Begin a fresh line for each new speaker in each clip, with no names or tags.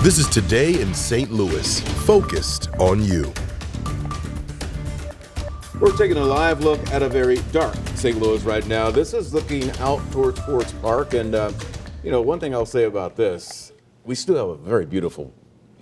This is Today in St. Louis, focused on you.
We're taking a live look at a very dark St. Louis right now. This is looking out towards Forest Park. And, one thing I'll say about this, we still have a very beautiful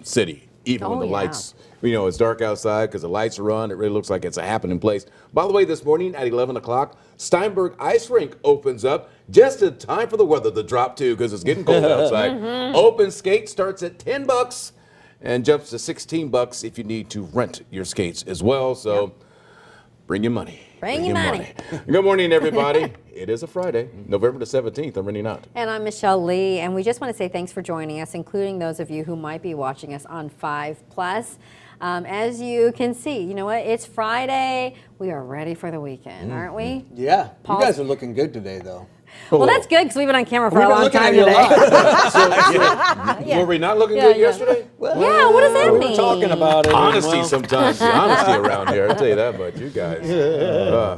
city, even when the lights, it's dark outside because the lights are on. It really looks like it's a happening place. By the way, this morning at 11 o'clock, Steinberg Ice Rink opens up just in time for the weather to drop, too, because it's getting cold outside. Open skate starts at $10 and jumps to $16 if you need to rent your skates as well. So. Bring your money.
Bring your money.
Good morning, everybody. It is a Friday, November the 17th. I'm Rennie Knott.
And I'm Michelle Lee. And we just want to say thanks for joining us, including those of you who might be watching us on 5+. As you can see, you know what? It's Friday. We are ready for the weekend, aren't we?
Yeah. You guys are looking good today, though.
Well, that's good because we've been on camera for a long time today.
Were we not looking good yesterday?
Well, what does that mean?
We're talking about it.
Honesty sometimes. The honesty around here. I'll tell you that much. You guys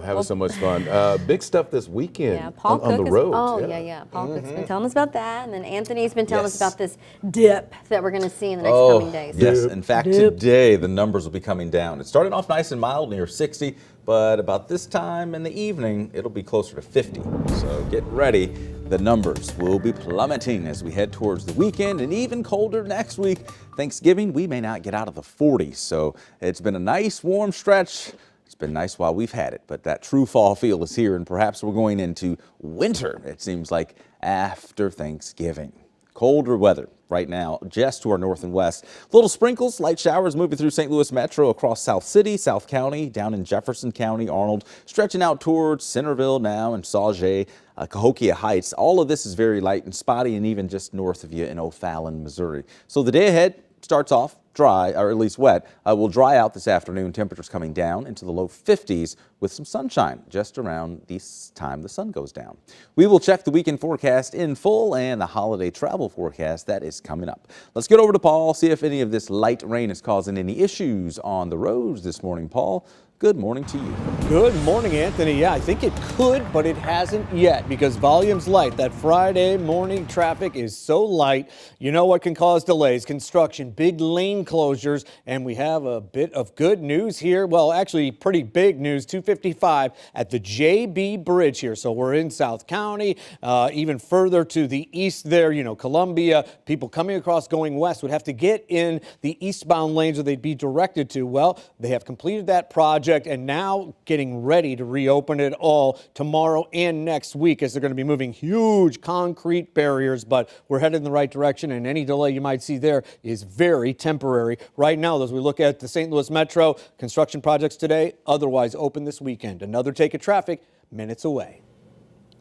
having so much fun. Big stuff this weekend on the road.
Paul Cook's been telling us about that. And then Anthony's been telling us about this dip that we're going to see in the next coming days.
Yes, in fact, today the numbers will be coming down. It started off nice and mild near 60. But about this time in the evening, it'll be closer to 50. So get ready. The numbers will be plummeting as we head towards the weekend and even colder next week. Thanksgiving, we may not get out of the 40s. So it's been a nice warm stretch. It's been nice while we've had it, but that true fall feel is here, and perhaps we're going into winter, it seems like, after Thanksgiving. Colder weather right now just to our north and west. Little sprinkles, light showers moving through St. Louis Metro across South City, South County, down in Jefferson County, Arnold, stretching out towards Centerville now and Sauget, Cahokia Heights. All of this is very light and spotty, and even just north of you in O'Fallon, Missouri. So the day ahead starts off dry, or at least wet. Will dry out this afternoon. Temperatures coming down into the low 50s with some sunshine just around this time the sun goes down. We will check the weekend forecast in full and the holiday travel forecast that is coming up. Let's get over to Paul, see if any of this light rain is causing any issues on the roads this morning. Paul, good morning to you.
Good morning, Anthony. Yeah, I think it could, but it hasn't yet because volume's light. That Friday morning traffic is so light. You know what can cause delays? Construction, big lane closures, and we have a bit of good news here. Well, actually, pretty big news. 255 at the JB Bridge here. So we're in South County, even further to the east there, Columbia. People coming across going west would have to get in the eastbound lanes or they'd be directed to. Well, they have completed that project and now getting ready to reopen it all tomorrow and next week as they're going to be moving huge concrete barriers, but we're headed in the right direction, and any delay you might see there is very temporary. Right now, as we look at the St. Louis Metro, construction projects today, otherwise open this weekend. Another take of traffic minutes away.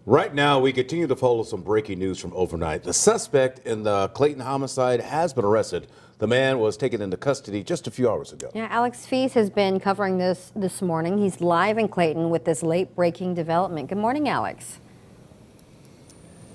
Right now, we continue to follow some breaking news from overnight. The suspect in the Clayton homicide has been arrested. The man was taken into custody just a few hours ago.
Yeah, Alex Fees has been covering this morning. He's live in Clayton with this late-breaking development. Good morning, Alex.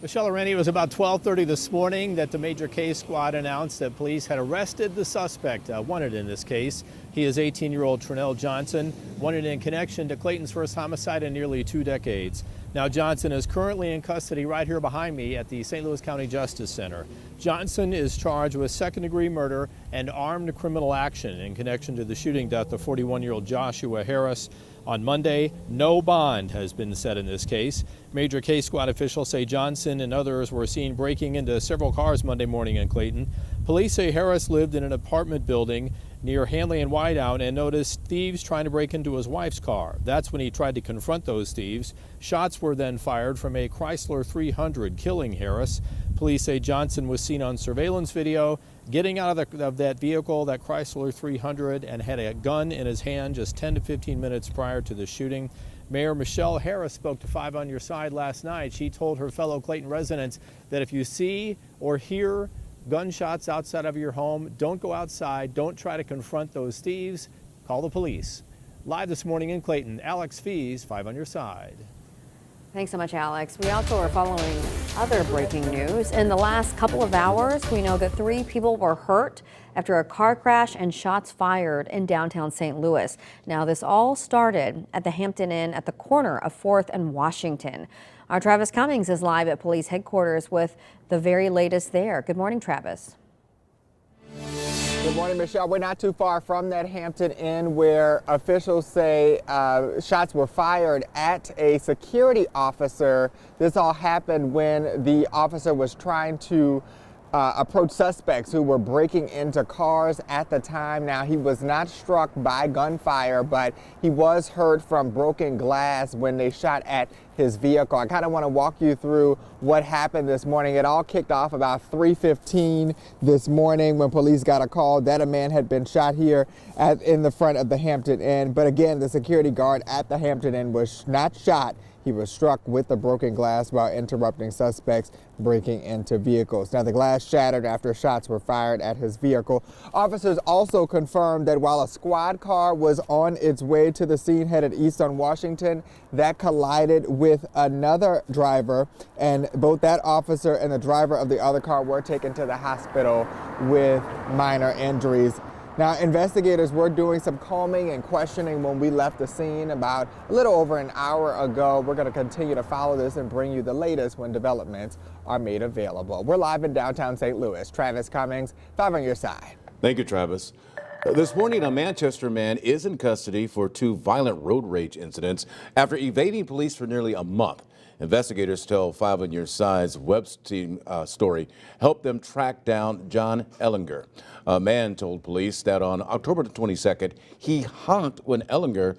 Michelle Rennie, it was about 12:30 this morning that the major case squad announced that police had arrested the suspect, wanted in this case. He is 18-year-old Trinell Johnson, wanted in connection to Clayton's first homicide in nearly 2 decades. Now, Johnson is currently in custody right here behind me at the St. Louis County Justice Center. Johnson is charged with second-degree murder and armed criminal action in connection to the shooting death of 41-year-old Joshua Harris. On Monday, no bond has been set in this case. Major case squad officials say Johnson and others were seen breaking into several cars Monday morning in Clayton. Police say Harris lived in an apartment building near Hanley and Whiteout and noticed thieves trying to break into his wife's car. That's when he tried to confront those thieves. Shots were then fired from a Chrysler 300, killing Harris. Police say Johnson was seen on surveillance video getting out of that vehicle, that Chrysler 300, and had a gun in his hand just 10 to 15 minutes prior to the shooting. Mayor Michelle Harris spoke to 5 on Your Side last night. She told her fellow Clayton residents that if you see or hear gunshots outside of your home, don't go outside, don't try to confront those thieves, call the police. Live this morning in Clayton, Alex Fees, 5 on Your Side.
Thanks so much, Alex. We also are following other breaking news. In the last couple of hours, we know that 3 people were hurt after a car crash and shots fired in downtown St. Louis. Now, this all started at the Hampton Inn at the corner of 4th and Washington. Our Travis Cummings is live at police headquarters with the very latest there. Good morning, Travis.
Good morning, Michelle. We're not too far from that Hampton Inn where officials say shots were fired at a security officer. This all happened when the officer was trying to approach suspects who were breaking into cars at the time. Now, he was not struck by gunfire, but he was hurt from broken glass when they shot at his vehicle. I kind of want to walk you through what happened this morning. It all kicked off about 3:15 this morning when police got a call that a man had been shot here in the front of the Hampton Inn. But again, the security guard at the Hampton Inn was not shot. He was struck with the broken glass while interrupting suspects breaking into vehicles. Now, the glass shattered after shots were fired at his vehicle. Officers also confirmed that while a squad car was on its way to the scene headed east on Washington, that collided with another driver, and both that officer and the driver of the other car were taken to the hospital with minor injuries. Now, investigators were doing some combing and questioning when we left the scene about a little over an hour ago. We're going to continue to follow this and bring you the latest when developments are made available. We're live in downtown St. Louis. Travis Cummings, 5 on your side.
Thank you, Travis. This morning, a Manchester man is in custody for 2 violent road rage incidents after evading police for nearly a month. Investigators tell 5 on your side's web team story helped them track down John Ellinger. A man told police that on October the 22nd, he honked when Ellinger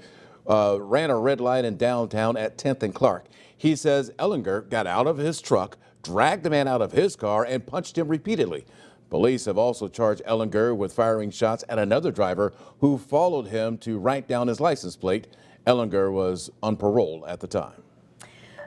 ran a red light in downtown at 10th and Clark. He says Ellinger got out of his truck, dragged the man out of his car, and punched him repeatedly. Police have also charged Ellinger with firing shots at another driver who followed him to write down his license plate. Ellinger was on parole at the time.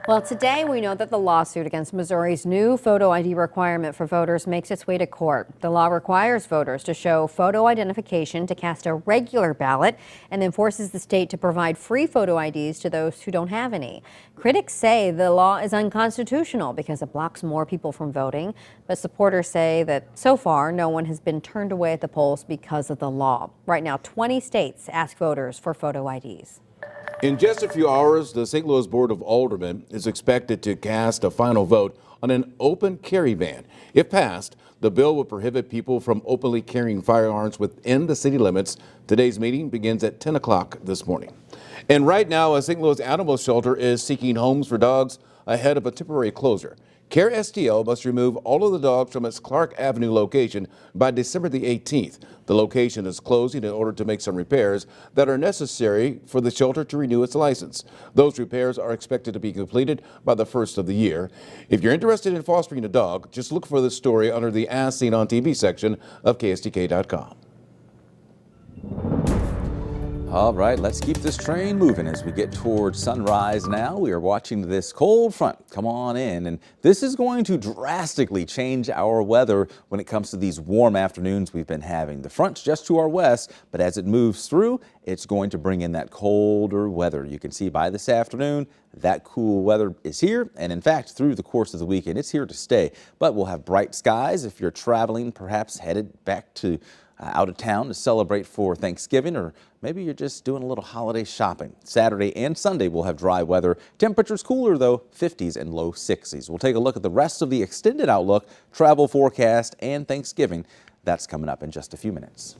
Well, today we know that the lawsuit against Missouri's new photo ID requirement for voters makes its way to court. The law requires voters to show photo identification to cast a regular ballot and then forces the state to provide free photo IDs to those who don't have any. Critics say the law is unconstitutional because it blocks more people from voting, but supporters say that so far no one has been turned away at the polls because of the law. Right now, 20 states ask voters for photo IDs.
In just a few hours, the St. Louis Board of Aldermen is expected to cast a final vote on an open carry ban. If passed, the bill will prohibit people from openly carrying firearms within the city limits. Today's meeting begins at 10 o'clock this morning. And right now, a St. Louis animal shelter is seeking homes for dogs ahead of a temporary closure. Care STL must remove all of the dogs from its Clark Avenue location by December the 18th. The location is closing in order to make some repairs that are necessary for the shelter to renew its license. Those repairs are expected to be completed by the first of the year. If you're interested in fostering a dog, just look for this story under the As Seen on TV section of KSTK.com.
All right, let's keep this train moving as we get towards sunrise now. We are watching this cold front come on in, and this is going to drastically change our weather when it comes to these warm afternoons we've been having. The front's just to our west, but as it moves through, it's going to bring in that colder weather. You can see by this afternoon, that cool weather is here, and in fact, through the course of the weekend, it's here to stay. But we'll have bright skies if you're traveling, perhaps headed back to out of town to celebrate for Thanksgiving, or maybe you're just doing a little holiday shopping. Saturday and Sunday we'll have dry weather. Temperatures cooler though, 50s and low 60s. We'll take a look at the rest of the extended outlook, travel forecast, and Thanksgiving. That's coming up in just a few minutes.